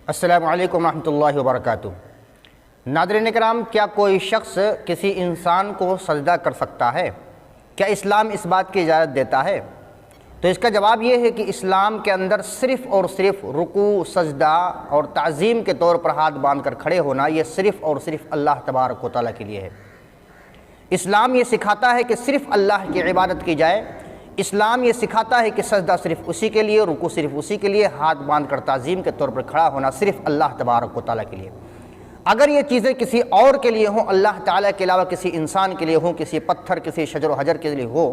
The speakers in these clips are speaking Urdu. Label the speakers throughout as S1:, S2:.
S1: السلام علیکم ورحمۃ اللہ وبرکاتہ۔ ناظرین کرام، کیا کوئی شخص کسی انسان کو سجدہ کر سکتا ہے؟ کیا اسلام اس بات کی اجازت دیتا ہے؟ تو اس کا جواب یہ ہے کہ اسلام کے اندر صرف اور صرف رکوع، سجدہ اور تعظیم کے طور پر ہاتھ باندھ کر کھڑے ہونا، یہ صرف اور صرف اللہ تبارک و تعالیٰ کے لیے ہے۔ اسلام یہ سکھاتا ہے کہ صرف اللہ کی عبادت کی جائے۔ اسلام یہ سکھاتا ہے کہ سجدہ صرف اسی کے لیے، رکوع صرف اسی کے لیے، ہاتھ باندھ کر تعظیم کے طور پر کھڑا ہونا صرف اللہ تبارک و تعالیٰ کے لیے۔ اگر یہ چیزیں کسی اور کے لیے ہوں، اللہ تعالیٰ کے علاوہ کسی انسان کے لیے ہوں، کسی پتھر، کسی شجر و حجر کے لیے ہو،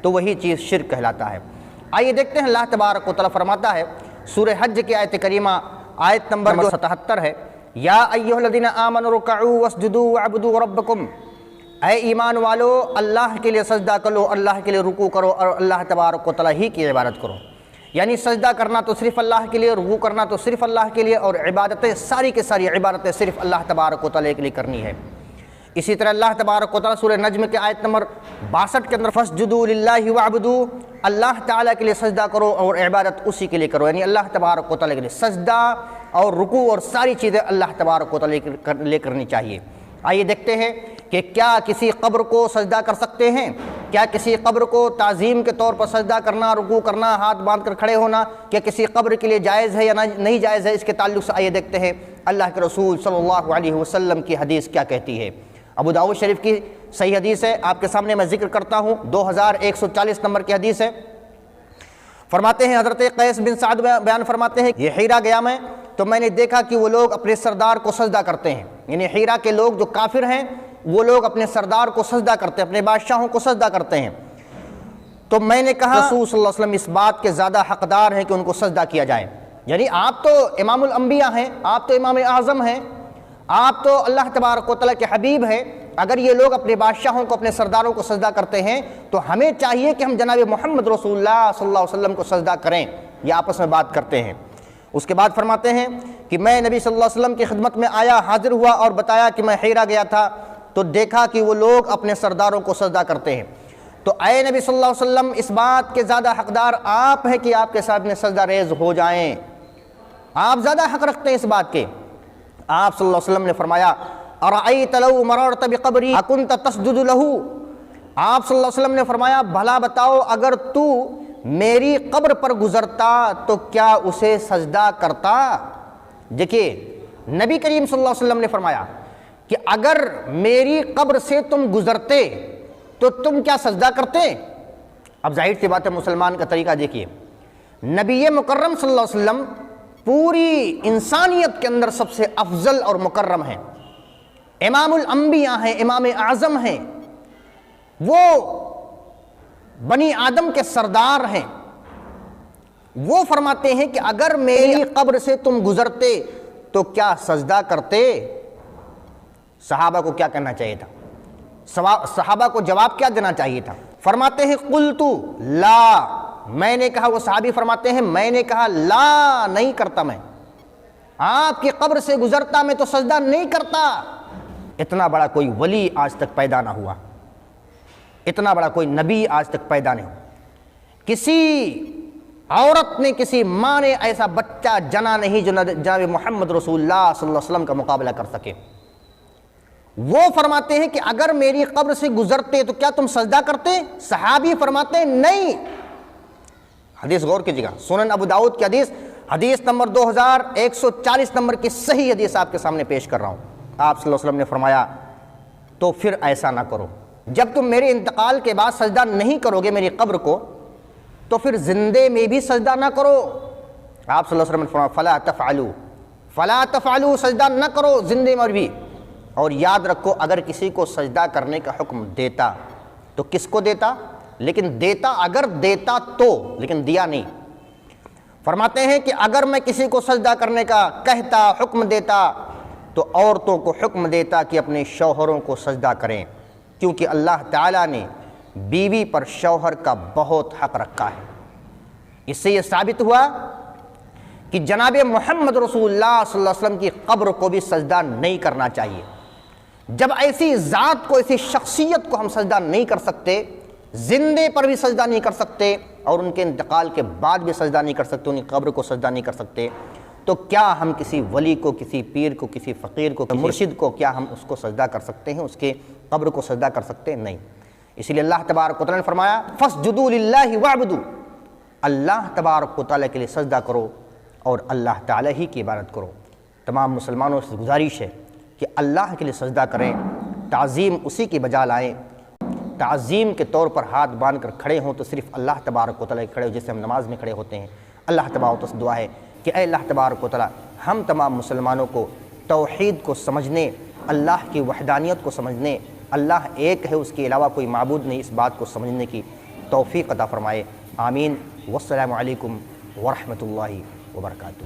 S1: تو وہی چیز شرک کہلاتا ہے۔ آئیے دیکھتے ہیں اللہ تبارک و تعالیٰ فرماتا ہے سورہ حج کی آیت کریمہ، آیت نمبر 77 ہے، یا ایھا الذین آمنوا ارکعوا واسجدوا واعبدوا ربکم، اے ایمان والو اللہ کے لیے سجدہ کرو، اللہ کے لیے رکوع کرو اور اللہ تبارک و تعالیٰ ہی کی عبادت کرو۔ یعنی سجدہ کرنا تو صرف اللہ کے لیے، رکوع کرنا تو صرف اللہ کے لیے، اور عبادتیں ساری کی ساری عبادتیں صرف اللہ تبارک و تعالیٰ کے لیے کرنی ہے۔ اسی طرح اللہ تبارک و تعالیٰ سورہ نجم کے آیت نمبر 62 کے اندر فَاسْجُدُوا لِلَّهِ وَاعْبُدُوا، اللہ تعالیٰ کے لیے سجدہ کرو اور عبادت اسی کے لیے کرو، یعنی اللہ تبارک و تعالیٰ کے لیے سجدہ اور رکوع اور ساری چیزیں اللہ تبارک و تعالیٰ کے لیے کرنی چاہیے۔ آئیے دیکھتے ہیں کہ کیا کسی قبر کو سجدہ کر سکتے ہیں؟ کیا کسی قبر کو تعظیم کے طور پر سجدہ کرنا، رکوع کرنا، ہاتھ باندھ کر کھڑے ہونا، کیا کسی قبر کے لیے جائز ہے یا نہیں جائز ہے؟ اس کے تعلق سے آئیے دیکھتے ہیں اللہ کے رسول صلی اللہ علیہ وسلم کی حدیث کیا کہتی ہے۔ ابو داؤد شریف کی صحیح حدیث ہے، آپ کے سامنے میں ذکر کرتا ہوں، 2140 نمبر کی حدیث ہے۔ فرماتے ہیں حضرت قیس بن سعد بیان فرماتے ہیں، یہ حیرہ گیا میں تو میں نے دیکھا کہ وہ لوگ اپنے سردار کو سجدہ کرتے ہیں، یعنی حیرہ کے لوگ جو کافر ہیں وہ لوگ اپنے سردار کو سجدہ کرتے ہیں، اپنے بادشاہوں کو سجدہ کرتے ہیں۔ تو میں نے کہا رسول صلی اللہ علیہ وسلم اس بات کے زیادہ حقدار ہیں کہ ان کو سجدہ کیا جائے، یعنی آپ تو امام الانبیاء ہیں، آپ تو امام اعظم ہیں، آپ تو اللہ تبارک و تعالیٰ کے حبیب ہیں، اگر یہ لوگ اپنے بادشاہوں کو، اپنے سرداروں کو سجدہ کرتے ہیں تو ہمیں چاہیے کہ ہم جناب محمد رسول اللہ صلی اللہ علیہ وسلم کو سجدہ کریں۔ یہ آپس میں بات کرتے ہیں۔ اس کے بعد فرماتے ہیں کہ میں نبی صلی اللہ علیہ وسلم کی خدمت میں آیا، حاضر ہوا اور بتایا کہ میں حیرہ گیا تھا تو دیکھا کہ وہ لوگ اپنے سرداروں کو سجدہ کرتے ہیں۔ تو اے نبی صلی اللہ علیہ وسلم، اس بات کے زیادہ حقدار آپ ہیں کہ آپ کے سامنے سجدہ ریز ہو جائیں، آپ زیادہ حق رکھتے ہیں اس بات کے۔ آپ صلی اللہ علیہ وسلم نے فرمایا، ارأیت لو مررت بقبری اکنت تسجد لہ، آپ صلی اللہ علیہ وسلم نے فرمایا بھلا بتاؤ اگر تو میری قبر پر گزرتا تو کیا اسے سجدہ کرتا؟ دیکھیے نبی کریم صلی اللہ علیہ وسلم نے فرمایا کہ اگر میری قبر سے تم گزرتے تو تم کیا سجدہ کرتے؟ اب ظاہر سی بات ہے، مسلمان کا طریقہ دیکھیے، نبی مکرم صلی اللہ علیہ وسلم پوری انسانیت کے اندر سب سے افضل اور مکرم ہیں، امام الانبیاء ہیں، امام اعظم ہیں، وہ بنی آدم کے سردار ہیں۔ وہ فرماتے ہیں کہ اگر میری قبر سے تم گزرتے تو کیا سجدہ کرتے؟ صحابہ کو کیا کرنا چاہیے تھا؟ صحابہ کو جواب کیا دینا چاہیے تھا؟ فرماتے ہیں قلت لا، میں نے کہا، وہ صحابی فرماتے ہیں میں نے کہا لا، نہیں کرتا، میں آپ کی قبر سے گزرتا میں تو سجدہ نہیں کرتا۔ اتنا بڑا کوئی ولی آج تک پیدا نہ ہوا، اتنا بڑا کوئی نبی آج تک پیدا نہیں ہوا، کسی عورت نے، کسی ماں نے ایسا بچہ جنا نہیں جو جناب محمد رسول اللہ صلی اللہ علیہ وسلم کا مقابلہ کر سکے۔ وہ فرماتے ہیں کہ اگر میری قبر سے گزرتے تو کیا تم سجدہ کرتے؟ صحابی فرماتے ہیں نہیں۔ حدیث غور کیجیے گا، سنن ابو داؤد کی حدیث، حدیث نمبر 2140 نمبر کی صحیح حدیث آپ کے سامنے پیش کر رہا ہوں۔ آپ صلی اللہ علیہ وسلم نے فرمایا تو پھر ایسا نہ کرو، جب تم میرے انتقال کے بعد سجدہ نہیں کرو گے میری قبر کو تو پھر زندے میں بھی سجدہ نہ کرو۔ آپ صلی اللہ علیہ وسلم نے فرمایا فلا تفعلوا، سجدہ نہ کرو زندے میں بھی۔ اور یاد رکھو، اگر کسی کو سجدہ کرنے کا حکم دیتا تو کس کو دیتا؟ لیکن دیتا، اگر دیتا تو، لیکن دیا نہیں۔ فرماتے ہیں کہ اگر میں کسی کو سجدہ کرنے کا کہتا، حکم دیتا تو عورتوں کو حکم دیتا کہ اپنے شوہروں کو سجدہ کریں، کیونکہ اللہ تعالیٰ نے بیوی پر شوہر کا بہت حق رکھا ہے۔ اس سے یہ ثابت ہوا کہ جناب محمد رسول اللہ صلی اللہ علیہ وسلم کی قبر کو بھی سجدہ نہیں کرنا چاہیے۔ جب ایسی ذات کو، ایسی شخصیت کو ہم سجدہ نہیں کر سکتے، زندے پر بھی سجدہ نہیں کر سکتے اور ان کے انتقال کے بعد بھی سجدہ نہیں کر سکتے، ان کی قبر کو سجدہ نہیں کر سکتے، تو کیا ہم کسی ولی کو، کسی پیر کو، کسی فقیر کو، کسی مرشد کو کیا ہم اس کو سجدہ کر سکتے ہیں؟ اس کے قبر کو سجدہ کر سکتے ہیں؟ نہیں۔ اسی لیے اللہ تبارک و تعالیٰ نے فرمایا فَاسْجُدُوا لِلَّهِ وَاعْبُدُوا، اللہ تبارک و تعالیٰ کے لیے سجدہ کرو اور اللہ تعالیٰ ہی کی عبادت کرو۔ تمام مسلمانوں سے گزارش ہے کہ اللہ کے لیے سجدہ کریں، تعظیم اسی کی بجا لائیں، تعظیم کے طور پر ہاتھ باندھ کر کھڑے ہوں تو صرف اللہ تبارک و تعالیٰ کے کھڑے ہو، جیسے ہم نماز میں کھڑے ہوتے ہیں۔ اللہ تبارک و تعالیٰ سے دعا ہے کہ اے اللہ تبارک و تعالیٰ ہم تمام مسلمانوں کو توحید کو سمجھنے، اللہ کی وحدانیت کو سمجھنے، اللہ ایک ہے، اس کے علاوہ کوئی معبود نہیں، اس بات کو سمجھنے کی توفیق عطا فرمائے۔ آمین۔ والسلام علیکم ورحمۃ اللہ وبرکاتہ۔